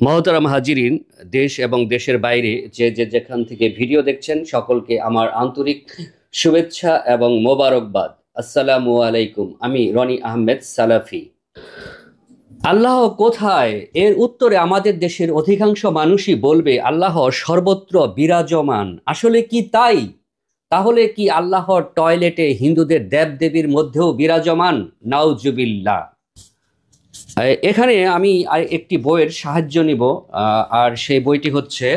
মহতারাম হাজিরিন, দেশ এবং দেশের বাইরে যে যেখান থেকে ভিডিও দেখছেন সকলকে আমার আন্তরিক শুভেচ্ছা এবং মোবারকবাদ। আসসালামু আলাইকুম। আমি রনি আহমেদ সালাফি। আল্লাহ কোথায়? এর উত্তরে আমাদের দেশের অধিকাংশ মানুষই বলবে আল্লাহ সর্বত্র বিরাজমান। আসলে কি তাই? তাহলে কি আল্লাহ টয়লেটে হিন্দুদের দেবদেবীর মধ্যেও বিরাজমান? নাউজুবিল্লাহ। এখানে আমি একটি বইয়ের সাহায্য নিব, আর সেই বইটি হচ্ছে,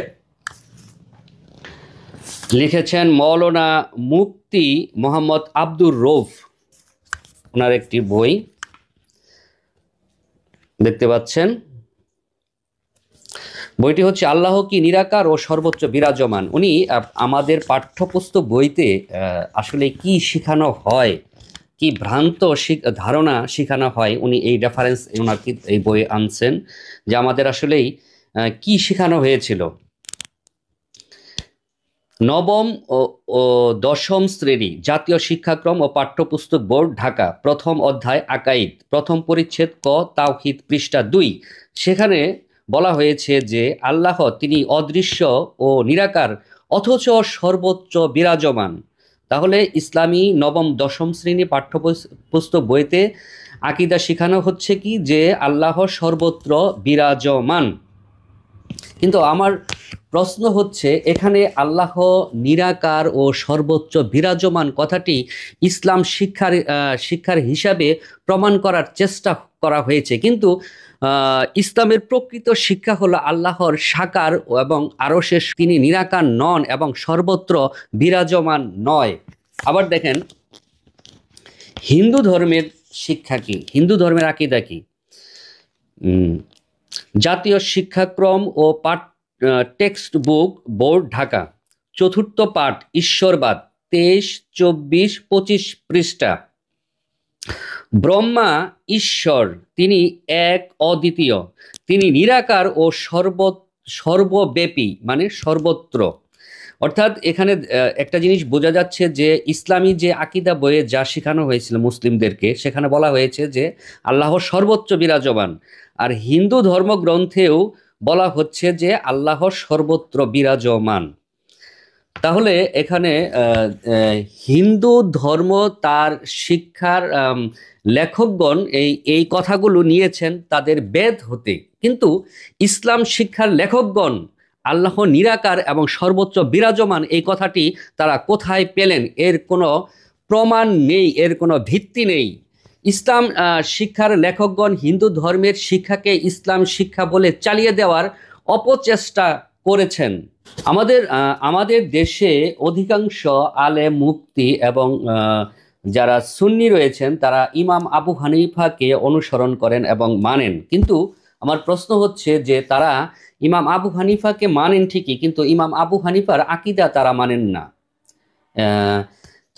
লিখেছেন মৌলানা মুফতি মোহাম্মদ আব্দুর রৌফ। ওনার একটি বই দেখতে পাচ্ছেন। বইটি হচ্ছে আল্লাহ কি নিরাকার ও সর্বোচ্চ বিরাজমান। উনি আমাদের পাঠ্যপুস্তক বইতে আসলে কি শেখানো হয়, কি ভ্রান্ত ধারণা শেখানো হয়, উনি এই রেফারেন্স ওনার এই বইয়ে আনছেন যে আমাদের আসলেই কি শেখানো হয়েছিল। নবম ও দশম শ্রেণী জাতীয় শিক্ষাক্রম ও পাঠ্যপুস্তক বোর্ড, ঢাকা। প্রথম অধ্যায় আকাইদ, প্রথম পরিচ্ছেদ ক তাওহীদ, পৃষ্ঠা 2। সেখানে বলা হয়েছে যে আল্লাহ তিনি অদৃশ্য ও নিরাকার অথচ সর্বোচ্চ বিরাজমান। তাহলে ইসলামী নবম দশম শ্রেণী পাঠ্যপুস্তক বইতে আকিদা শেখানো হচ্ছে কি যে আল্লাহ সর্বত্র বিরাজমান। কিন্তু আমার প্রশ্ন হচ্ছে, এখানে আল্লাহ নিরাকার ও সর্বোচ্চ বিরাজমান কথাটি ইসলাম শিক্ষার হিসাবে প্রমাণ করার চেষ্টা করা হয়েছে, কিন্তু ইসলামের প্রকৃত শিক্ষা হলো আল্লাহর সাকার এবং আরশের তিনি নিরাকার নন এবং সর্বত্র বিরাজমান নয়। আবার দেখেন হিন্দু ধর্মের শিক্ষা কি, হিন্দু ধর্মের আকীদা কি। জাতীয় শিক্ষাক্রম ও পাঠ টেক্সট বুক বোর্ড, ঢাকা। চতুর্থ পাঠ ঈশ্বরবাদ, 23, 24, 25 পৃষ্ঠা। ব্রহ্মা ঈশ্বর, তিনি এক অদ্বিতীয়, তিনি নিরাকার ও সর্বব্যাপী, মানে সর্বত্র। অর্থাৎ এখানে একটা জিনিস বোঝা যাচ্ছে যে ইসলামী যে আকীদা বইয়ে যা শেখানো হয়েছিল মুসলিমদেরকে, সেখানে বলা হয়েছে যে আল্লাহ সর্বোচ্চ বিরাজমান, আর হিন্দু ধর্মগ্রন্থেও বলা হচ্ছে যে আল্লাহ সর্বত্র বিরাজমান। তাহলে এখানে হিন্দু ধর্ম তার শিক্ষার লেখকগণ এই কথাগুলো নিয়েছেন তাদের বেদ হতে, কিন্তু ইসলাম শিক্ষার লেখকগণ আল্লাহ নিরাকার এবং সর্বোচ্চ বিরাজমান এই কথাটি তারা কোথায় পেলেন? এর কোনো প্রমাণ নেই, এর কোনো ভিত্তি নেই। ইসলাম শিক্ষার লেখকগণ হিন্দু ধর্মের শিক্ষাকে ইসলাম শিক্ষা বলে চালিয়ে দেওয়ার অপচেষ্টা করেছেন। আমাদের দেশে অধিকাংশ আলেম মুফতি এবং যারা সুন্নি রয়েছেন তারা ইমাম আবু হানিফাকে অনুসরণ করেন এবং মানেন, কিন্তু আমার প্রশ্ন হচ্ছে যে তারা ইমাম আবু হানিফাকে মানেন ঠিকই, কিন্তু ইমাম আবু হানিফার আকীদা তারা মানেন না।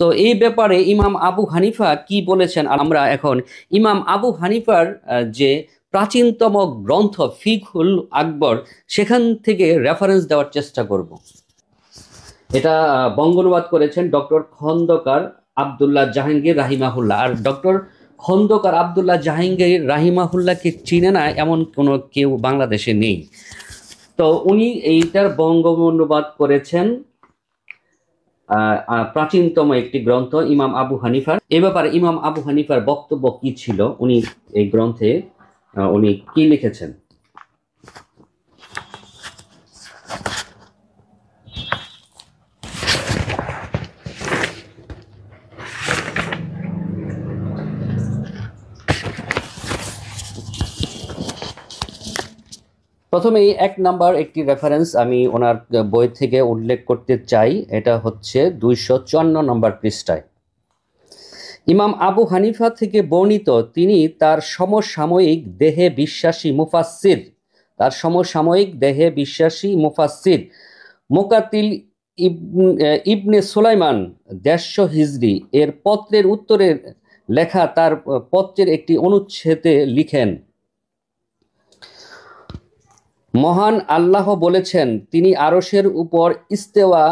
তো এই ব্যাপারে ইমাম আবু হানিফা কি বলেছেন, আমরা এখন ইমাম আবু হানিফার যে প্রাচীনতম গ্রন্থ ফিকহুল আকবর, সেখান থেকে রেফারেন্স দেওয়ার চেষ্টা করব। এটা বঙ্গানুবাদ করেছেন ডক্টর খন্দকার আবদুল্লাহ জাহাঙ্গীর রাহিমাহুল্লাহ। আর ডক্টর খন্দকার আবদুল্লাহ জাহাঙ্গীর রাহিমাহুল্লাহকে চিনে না এমন কোনো কেউ বাংলাদেশে নেই। তো উনি এইটার বঙ্গানুবাদ করেছেন প্রাচীনতম একটি গ্রন্থ ইমাম আবু হানিফার। এ ব্যাপারে ইমাম আবু হানিফার বক্তব্য কি ছিল, উনি এই গ্রন্থে উনি কি লিখেছেন। প্রথমেই 1 নাম্বার একটি রেফারেন্স আমি ওনার বই থেকে উল্লেখ করতে চাই। এটা হচ্ছে 254 নম্বর পৃষ্ঠায়। ইমাম আবু হানিফা থেকে বর্ণিত, তিনি তার সমসাময়িক দেহে বিশ্বাসী মুফাসসির মুকাতিল ইবনে সুলাইমান 150 হিজরি এর পত্রের উত্তরে লেখা তার পত্রের একটি অনুচ্ছেদে লিখেন, মহান আল্লাহ বলেছেন তিনি আরশের উপর ইস্তেওয়া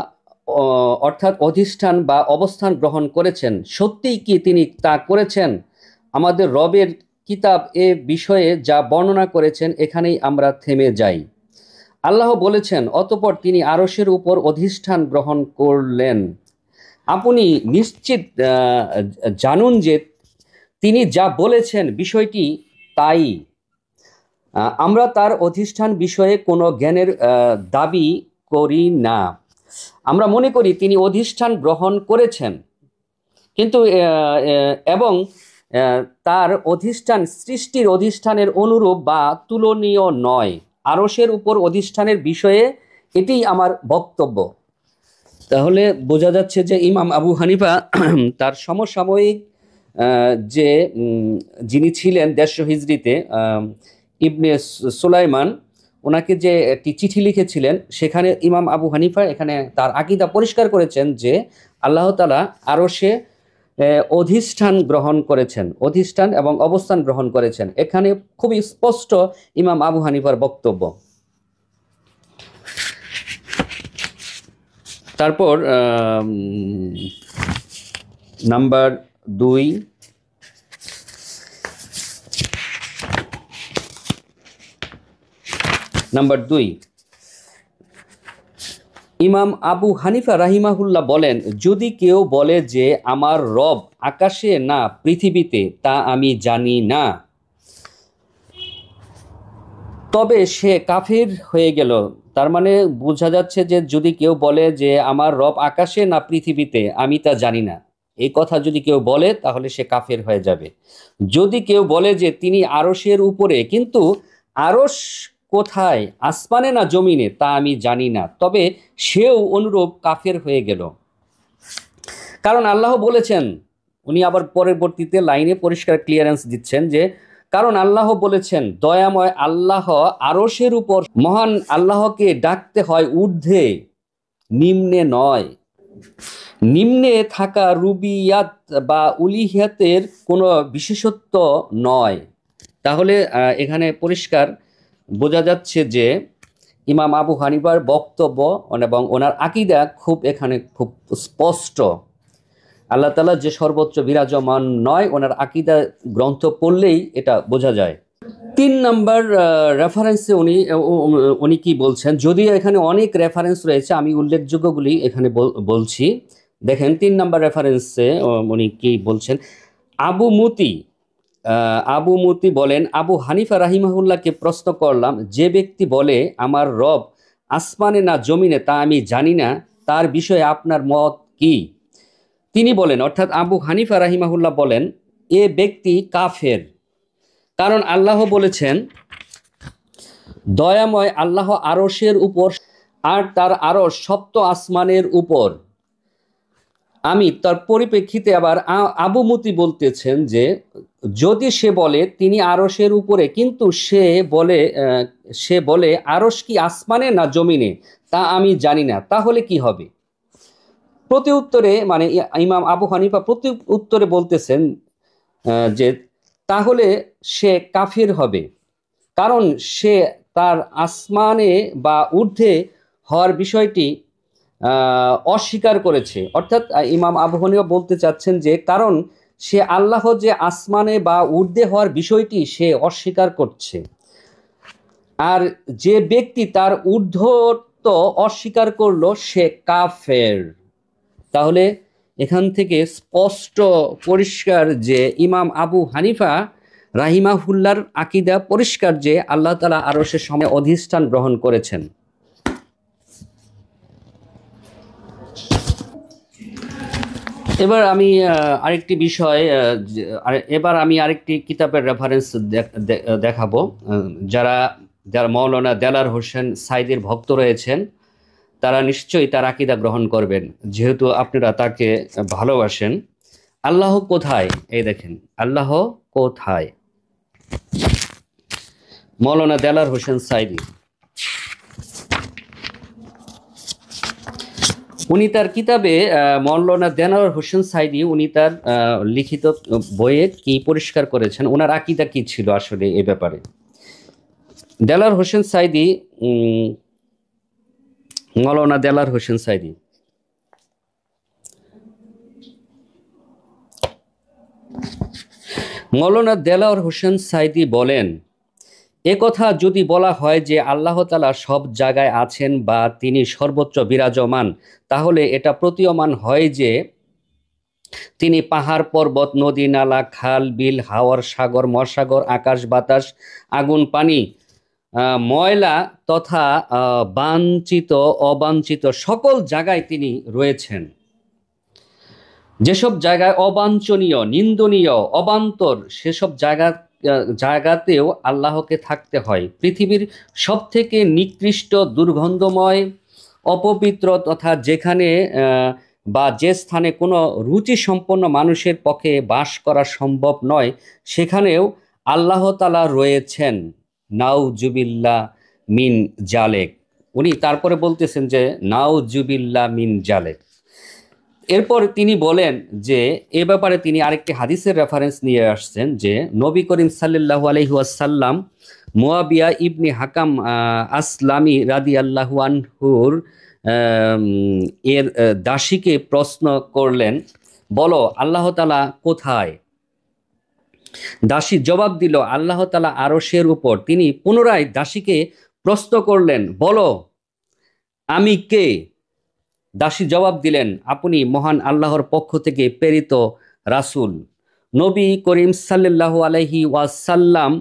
অর্থাৎ অধিষ্ঠান বা অবস্থান গ্রহণ করেছেন। সত্যিই কি তিনি তা করেছেন? আমাদের রবের কিতাব এ বিষয়ে যা বর্ণনা করেছেন এখানেই আমরা থেমে যাই। আল্লাহ বলেছেন, অতঃপর তিনি আরশের উপর অধিষ্ঠান গ্রহণ করলেন। আপনি নিশ্চিত জানুন যে তিনি যা বলেছেন বিষয়টি তাই। আমরা তার অধিষ্ঠান বিষয়ে কোনো জ্ঞানের দাবি করি না। আমরা মনে করি তিনি অধিষ্ঠান গ্রহণ করেছেন, কিন্তু এবং তার অধিষ্ঠান সৃষ্টির অধিষ্ঠানের অনুরূপ বা তুলনীয় নয়। আরশের উপর অধিষ্ঠানের বিষয়ে এটিই আমার বক্তব্য। তাহলে বোঝা যাচ্ছে যে ইমাম আবু হানিফা তার সমসাময়িক যে যিনি ছিলেন 150 হিজরিতে ইবনে সুলাইমান, ওনাকে যে একটি চিঠি লিখেছিলেন, সেখানে ইমাম আবু হানিফা এখানে তার আকীদা পরিষ্কার করেছেন যে আল্লাহ তাআলা আরশে অধিষ্ঠান গ্রহণ করেছেন, অধিষ্ঠান এবং অবস্থান গ্রহণ করেছেন। এখানে খুবই স্পষ্ট ইমাম আবু হানিফার বক্তব্য। তারপর নাম্বার 2, ইমাম আবু হানিফা রাহিমাহুল্লাহ বলেন, যদি কেউ বলে যে আমার রব আকাশে না পৃথিবীতে, তা আমি জানি না, তবে সে কাফির হয়ে গেল। তার মানে বোঝা যাচ্ছে যে যদি কেউ বলে যে আমার রব আকাশে না পৃথিবীতে, আমি তা জানি না, এই কথা যদি কেউ বলে তাহলে সে কাফের হয়ে যাবে। যদি কেউ বলে যে তিনি আরশের উপরে, কিন্তু আরশ কোথায়, আসমানে না জমিনে, তা আমি জানি না, তবে সেও অনুরূপ কাফের হয়ে গেল। কারণ আল্লাহ বলেছেন, উনি আবার পরবর্তীতে লাইনে পরিষ্কার ক্লিয়ারেন্স দিচ্ছেন যে কারণ আল্লাহ বলেছেন, দয়াময় আল্লাহ আরশের উপর, মহান আল্লাহকে ডাকতে হয় ঊর্ধ্বে, নিম্নে নয়। নিম্নে থাকা রুবিয়াত বা উলিহিয়াতের কোনো বিশেষত্ব নয়। তাহলে এখানে পরিষ্কার বোঝা যাচ্ছে যে ইমাম আবু হানিফার বক্তব্য এবং ওনার আকীদা এখানে খুব স্পষ্ট। আল্লাহ তাআলা যে সর্বোচ্চ বিরাজমান নয়, ওনার আকীদা গ্রন্থ পড়লেই এটা বোঝা যায়। 3 নম্বর রেফারেন্সে উনি কি বলছেন, যদিও এখানে অনেক রেফারেন্স রয়েছে, আমি উল্লেখযোগ্যগুলি এখানে বলছি। দেখেন 3 নম্বর রেফারেন্সে উনি কি বলছেন। আবু মুতি বলেন, আবু হানিফা রাহিমাহুল্লাহকে প্রশ্ন করলাম, যে ব্যক্তি বলে আমার রব আসমানে না জমিনে, তা আমি জানি না, তার বিষয়ে আপনার মত কি? তিনি বলেন, অর্থাৎ আবু হানিফা রাহিমাহুল্লাহ বলেন, এ ব্যক্তি কাফের। কারণ আল্লাহ বলেছেন, দয়াময় আল্লাহ আরশের উপর, আর তার আরশ সপ্ত আসমানের উপর। আমি তার পরিপ্রেক্ষিতে আবার আবু মুতি বলতেছেন যে যদি সে বলে তিনি আরশের উপরে, কিন্তু সে বলে আরশ কি আসমানে না জমিনে, তা আমি জানি না, তাহলে কি হবে? প্রতি উত্তরে মানে ইমাম আবু হানিফা প্রতি উত্তরে বলতেছেন যে তাহলে সে কাফির হবে, কারণ সে তার আসমানে বা ঊর্ধ্বে হওয়ার বিষয়টি অস্বীকার করেছে। অর্থাৎ ইমাম আবু হানিফা বলতে চাচ্ছেন যে কারণ সে আল্লাহ যে আসমানে বা ঊর্ধ্বে হওয়ার বিষয়টি সে অস্বীকার করছে, আর যে ব্যক্তি তার ঊর্ধ্বত্ব অস্বীকার করলো সে কাফের। তাহলে এখান থেকে স্পষ্ট পরিষ্কার যে ইমাম আবু হানিফা রাহিমাহুল্লাহর আকীদা পরিষ্কার যে আল্লাহ তাআলা আরশের সময় অধিষ্ঠান গ্রহণ করেছেন। এবার আমি আরেকটি বিষয় আরেকটি কিতাবের রেফারেন্স দেখাবো। যারা মাওলানা দেলার হোসেন সাইদির ভক্ত রয়েছেন তারা নিশ্চয়ই তার আকীদা গ্রহণ করবেন, যেহেতু আপনারা তাকে ভালোবাসেন। আল্লাহ কোথায়? এই দেখেন, আল্লাহ কোথায়, মাওলানা দেলার হোসেন সাইদি। উনি তার কিতাবে মাওলানা দেলার হোসেন সাইদি উনি তার লিখিত বইয়ে কি পরিষ্কার করেছেন, ওনার আকীদা কি ছিল আসলে এ ব্যাপারে। দেলার হোসেন সাইদি, মাওলানা দেলার হোসেন সাইদি মৌলানা দেলাওয়ার হোসেন সাইদি বলেন, একথা যদি বলা হয় যে আল্লাহ তাআলা সব জায়গায় আছেন বা তিনি সর্বত্র বিরাজমান, তাহলে এটা প্রতীয়মান হয় যে তিনি পাহাড় পর্বত নদী নালা খাল বিল হাওর সাগর মহাসাগর আকাশ বাতাস আগুন পানি ময়লা তথা বাঞ্ছিত অবাঞ্ছিত সকল জায়গায় তিনি রয়েছেন। যেসব জায়গায় অবাঞ্ছনীয় নিন্দনীয় অবান্তর সেসব জায়গাতেও আল্লাহকে থাকতে হয়। পৃথিবীর সব থেকে নিকৃষ্ট দুর্গন্ধময় অপবিত্র তথা যেখানে বা যে স্থানে কোনো রুচি সম্পন্ন মানুষের পক্ষে বাস করা সম্ভব নয়, সেখানেও আল্লাহ তাআলা রয়েছেন। নাউজুবিল্লাহ মিন জালেক। উনি তারপরে বলতেছেন যে নাউজুবিল্লাহ মিন জালেক। এরপর তিনি বলেন যে এ ব্যাপারে তিনি আরেকটি হাদিসের রেফারেন্স নিয়ে আসছেন যে নবী করিম সাল্লাল্লাহু আলাইহি ওয়াসাল্লাম মুয়াবিয়া ইবনে হাকাম আসলামি রাদিয়াল্লাহু আনহুর এর দাসীকে প্রশ্ন করলেন, বলো আল্লাহ তাআলা কোথায়? দাসী জবাব দিল, আল্লাহ তাআলা আরশের উপর। তিনি পুনরায় দাসীকে প্রশ্ন করলেন, বলো আমি কে? দাসী জবাব দিলেন, আপনি মহান আল্লাহর পক্ষ থেকে প্রেরিত রাসূল। নবী করিম সাল্লাল্লাহু আলাইহি ওয়াসাল্লাম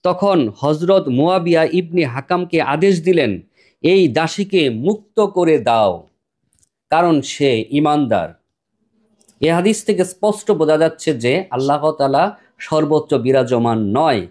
তখন হযরত মুয়াবিয়া ইবনে হাকামকে আদেশ দিলেন, এই দাসীকে মুক্ত করে দাও, কারণ সে ঈমানদার। এ হাদিস থেকে স্পষ্ট বোঝা যাচ্ছে যে আল্লাহ তাআলা সর্বত্র বিরাজমান নয়,